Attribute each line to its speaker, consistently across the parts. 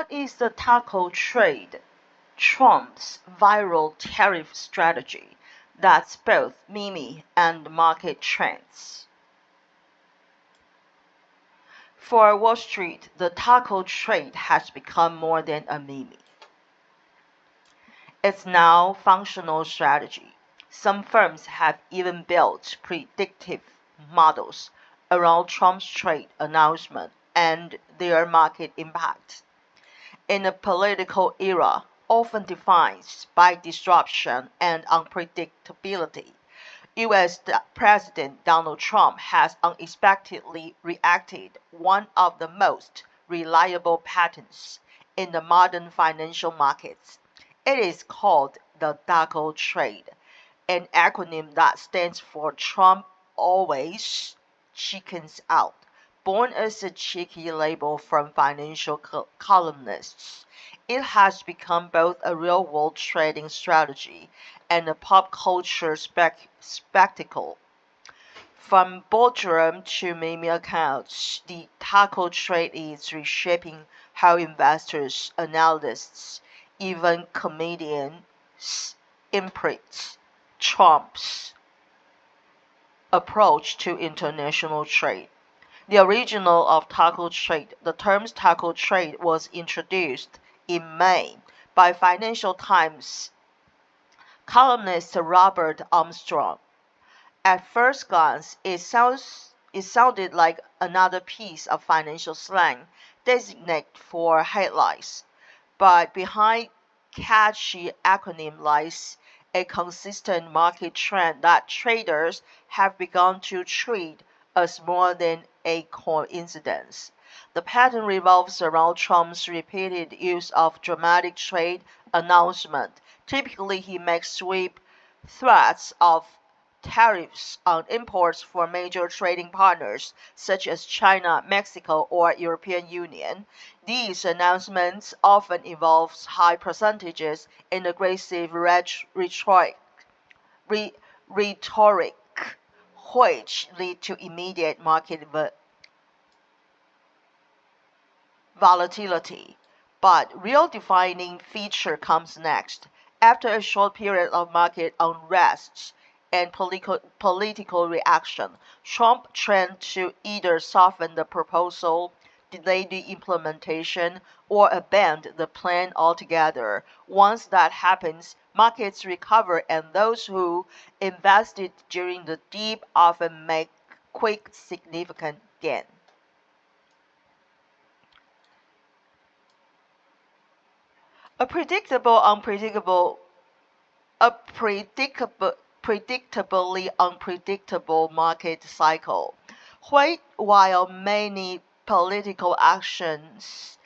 Speaker 1: What is the taco trade? Trump's viral tariff strategy that's both meme and market trends. For Wall Street, the taco trade has become more than a meme. It's now functional strategy. Some firms have even built predictive models around Trump's trade announcement and their market impact. In a political era often defined by disruption and unpredictability, U.S. President Donald Trump has unexpectedly reacted one of the most reliable patterns in the modern financial markets. It is called the taco trade, an acronym that stands for Trump always chickens out, born as a cheeky label from financial columnists. It has become both a real-world trading strategy and a pop culture spectacle. From boardroom to meme accounts, the taco trade is reshaping how investors, analysts, even comedians interpret Trump's approach to international trade. The original of taco trade, the term taco trade was introduced in May by Financial Times columnist Robert Armstrong. At first glance, it sounded like another piece of financial slang designated for headlines, but behind catchy acronym lies a consistent market trend that traders have begun to treat as more than a coincidence. The pattern revolves around Trump's repeated use of dramatic trade announcements. Typically, he makes sweeping threats of tariffs on imports for major trading partners such as China, Mexico, or European Union. These announcements often involve high percentages and aggressive rhetoric, which lead to immediate market volatility. But real defining feature comes next. After a short period of market unrest and political reaction, Trump trend to either soften the proposal, delay the implementation, or abandon the plan altogether. Once that happens, markets recover and those who invested during the dip often make quick, significant gain. A predictably unpredictable market cycle. While many political actions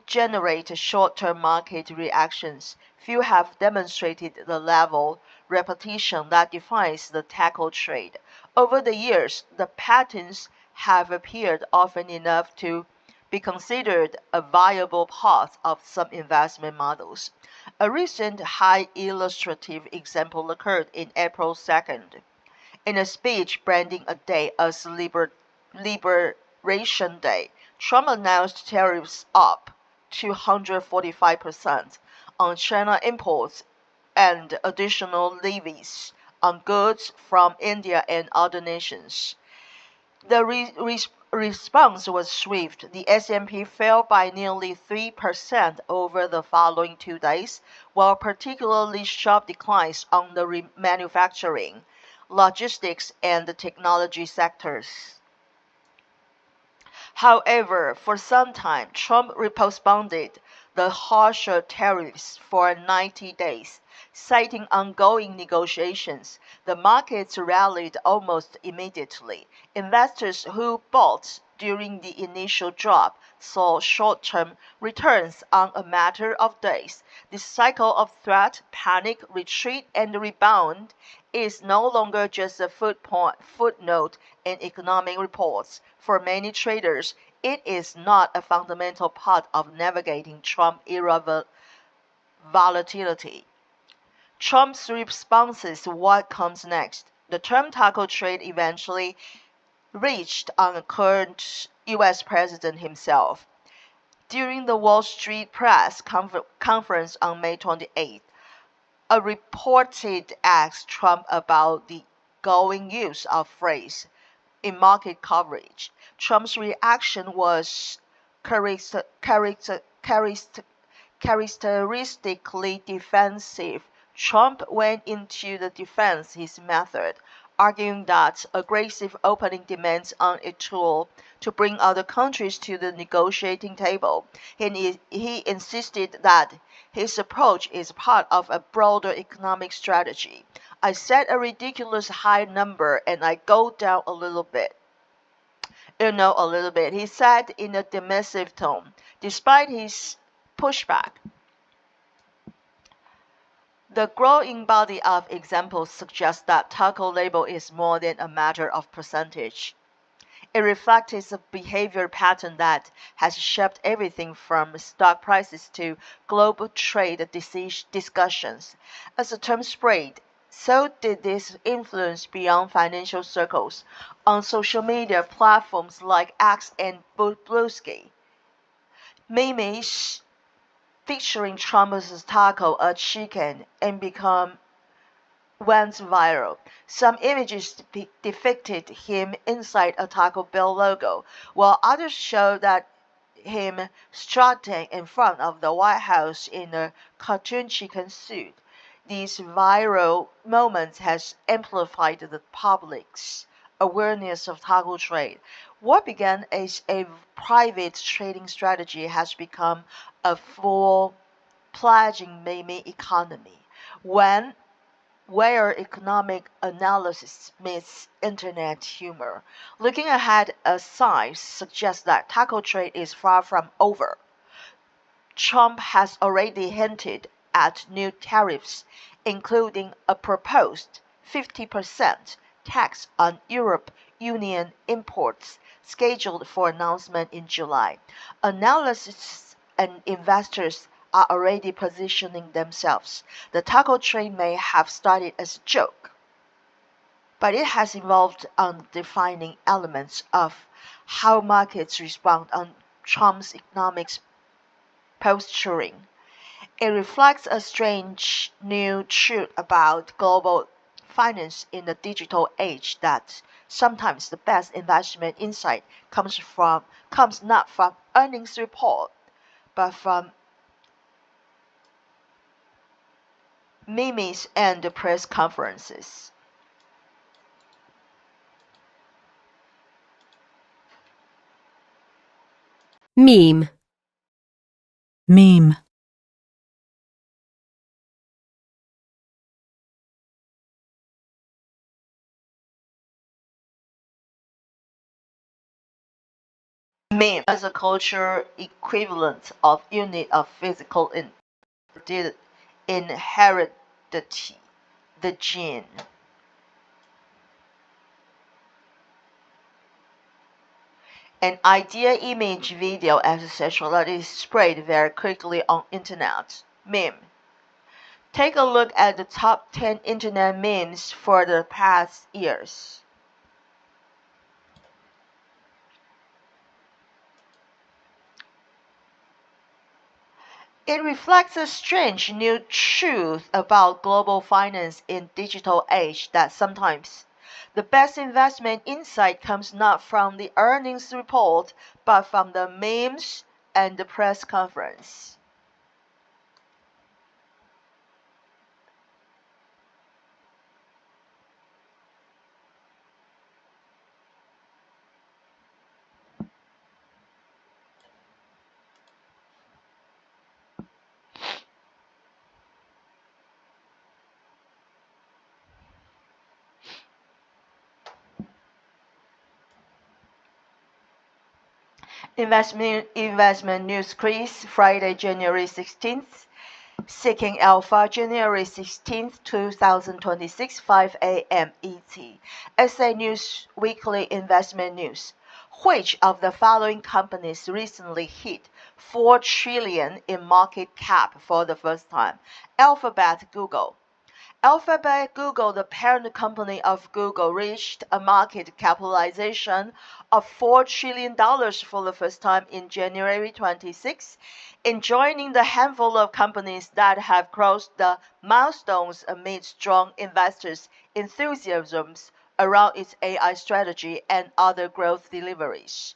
Speaker 1: generate short-term market reactions, few have demonstrated the level repetition that defines the tackle trade. Over the years, the patterns have appeared often enough to be considered a viable part of some investment models. A recent high illustrative example occurred in April 2nd. In a speech branding a day as Liberation Day, Trump announced tariffs up to 145% on China imports and additional levies on goods from India and other nations. The response was swift. The S&P fell by nearly 3% over the following 2 days, while particularly sharp declines on the manufacturing, logistics, and the technology sectors. However, for some time, Trump postponed the harsher tariffs for 90 days. Citing ongoing negotiations, the markets rallied almost immediately. Investors who bought during the initial drop saw short-term returns on a matter of days. This cycle of threat, panic, retreat, and rebound is no longer just a footnote in economic reports. For many traders, it is not a fundamental part of navigating Trump-era volatility. Trump's responses what comes next. The term taco trade eventually reached on the current U.S. president himself. During the Wall Street press conference on May 28th, a reporter asked Trump about the going use of phrase in market coverage. Trump's reaction was characteristically defensive. Trump went into the defense his method, arguing that aggressive opening demands on a tool to bring other countries to the negotiating table. He insisted that his approach is part of a broader economic strategy. I set a ridiculous high number and I go down a little bit. A little bit, he said in a dismissive tone. Despite his pushback, the growing body of examples suggests that taco label is more than a matter of percentage. It reflects a behavior pattern that has shaped everything from stock prices to global trade discussions. As the term spread, so did this influence beyond financial circles. On social media platforms like X and Bluesky, memes featuring Trump's taco a chicken and went viral. Some images depicted him inside a Taco Bell logo, while others showed him strutting in front of the White House in a cartoon chicken suit. These viral moments has amplified the public's awareness of taco trade. What began as a private trading strategy has become a full-fledged meme economy. Where economic analysis meets internet humor. Looking ahead, a sign suggests that taco trade is far from over. Trump has already hinted at new tariffs, including a proposed 50% tax on Europe Union imports scheduled for announcement in July. Analysts and investors are already positioning themselves. The taco trade may have started as a joke, but it has evolved on defining elements of how markets respond on Trump's economic posturing. It reflects a strange new truth about global finance in the digital age that sometimes the best investment insight comes not from earnings report, but from memes and press conferences.
Speaker 2: Meme.
Speaker 3: Meme.
Speaker 1: Meme as a cultural equivalent of unit of physical inheritability, the gene. An idea, image, video, etc. that is spread very quickly on internet. Meme. Take a look at the top 10 internet memes for the past years. It reflects a strange new truth about global finance in digital age that sometimes the best investment insight comes not from the earnings report, but from the memes and the press conference. Investment news Chris, Friday, January 16th. Seeking Alpha, January 16th, 2026, 5 a.m. ET. SA News Weekly Investment News. Which of the following companies recently hit 4 trillion in market cap for the first time? Alphabet, Google. Alphabet Google, the parent company of Google, reached a market capitalization of $4 trillion for the first time in January 26, in joining the handful of companies that have crossed the milestones amid strong investors' enthusiasms around its AI strategy and other growth deliveries.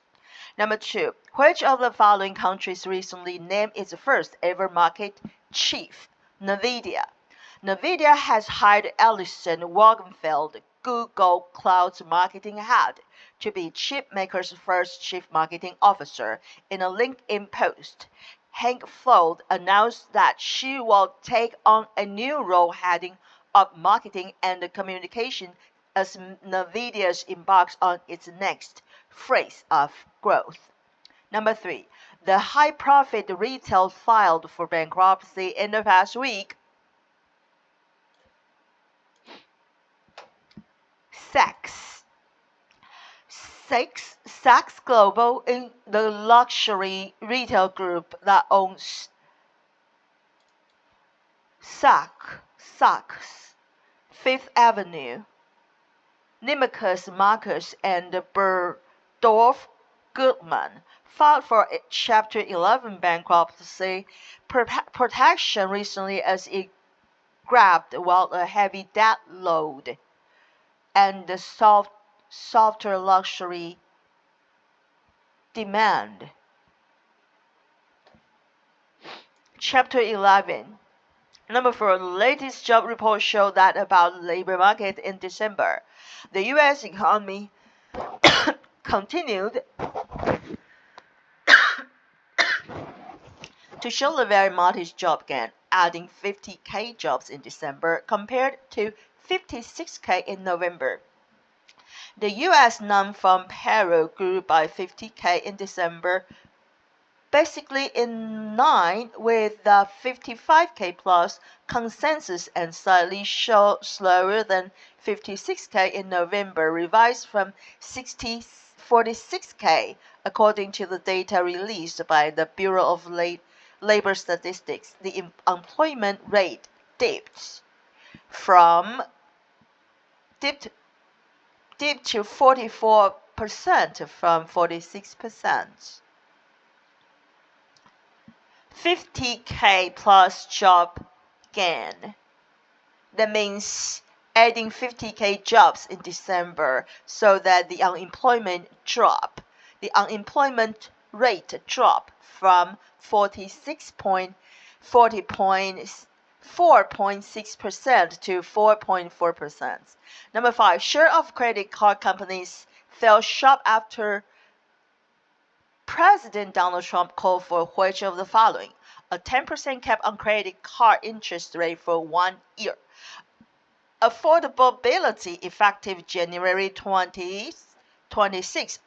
Speaker 1: Number 2. Which of the following countries recently named its first ever market chief? NVIDIA. NVIDIA has hired Alison Wogenfeld, Google Cloud's marketing head, to be chipmaker's first chief marketing officer. In a LinkedIn post, Hank Flood announced that she will take on a new role heading up marketing and communication as NVIDIA embarks on its next phase of growth. Number 3. The high-profit retail filed for bankruptcy in the past week. Saks. Saks Global is the luxury retail group that owns Saks, Fifth Avenue, Neiman Marcus, and Bergdorf Goodman, filed for Chapter 11 bankruptcy protection recently as it grabbed while a heavy debt load and the softer luxury demand. Chapter 11. Number 4. The latest job report showed that about the labor market in December. The U.S. economy continued to show a very modest job gain, adding 50,000 jobs in December compared to 56,000 in November. The U.S. non-farm payroll grew by 50,000 in December, basically in line with the 55,000 plus consensus and slightly slower than 56,000 in November, revised from 46,000 according to the data released by the Bureau of Labor Statistics. The unemployment rate dipped to 44% from 46%. 50,000 plus job gain. That means adding 50,000 jobs in December so that the unemployment rate dropped from 4.6% to 4.4%. Number 5. Share of credit card companies fell sharp after President Donald Trump called for which of the following? A 10% cap on credit card interest rate for 1 year. Affordability effective January 2026.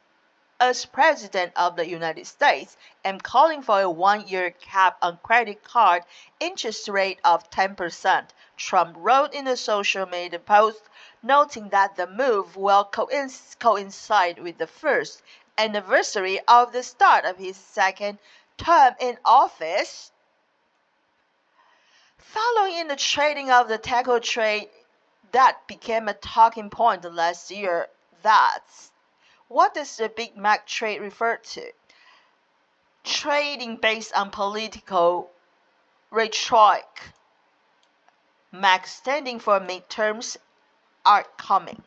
Speaker 1: As President of the United States, am calling for a 1-year cap on credit card interest rate of 10%, Trump wrote in a social media post, noting that the move will coincide with the first anniversary of the start of his second term in office. Following in the trading of the tackle trade that became a talking point last year, what does the Big Mac trade refer to? Trading based on political rhetoric. Mac standing for midterms are coming.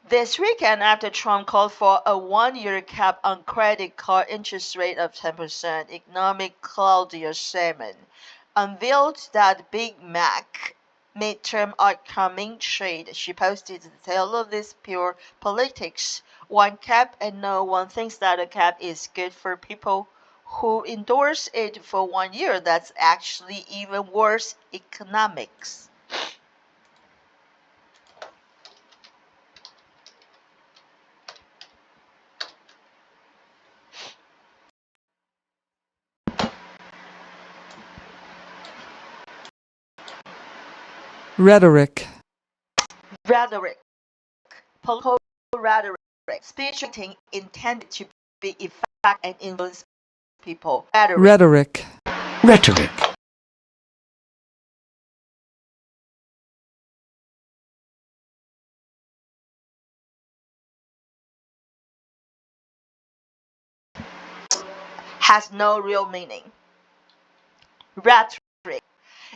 Speaker 1: This weekend, after Trump called for a 1-year cap on credit card interest rate of 10%, economic Claudia Sheinbaum unveiled that Big Mac midterm upcoming trade. She posted the tale of this pure politics. One cap, and no one thinks that a cap is good for people who endorse it for 1 year. That's actually even worse economics.
Speaker 2: Rhetoric.
Speaker 1: Political rhetoric, speech intended to be effective and influence people.
Speaker 2: Rhetoric.
Speaker 1: has no real meaning. Rhetoric.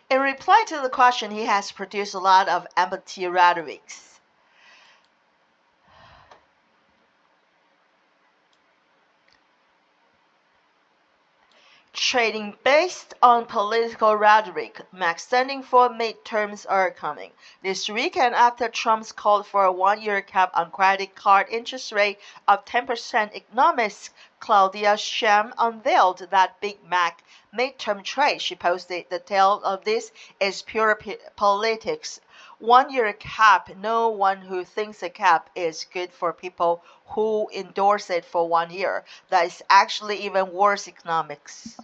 Speaker 1: In reply to the question, he has produced a lot of empty rhetorics. Trading based on political rhetoric. Max standing for midterms are coming. This weekend, after Trump's called for a one-year cap on credit card interest rate of 10%, economist Claudia Sham unveiled that Big Mac midterm trade. She posted, "The tale of this is pure politics. One-year cap. No one who thinks a cap is good for people who endorse it for 1 year. That is actually even worse economics."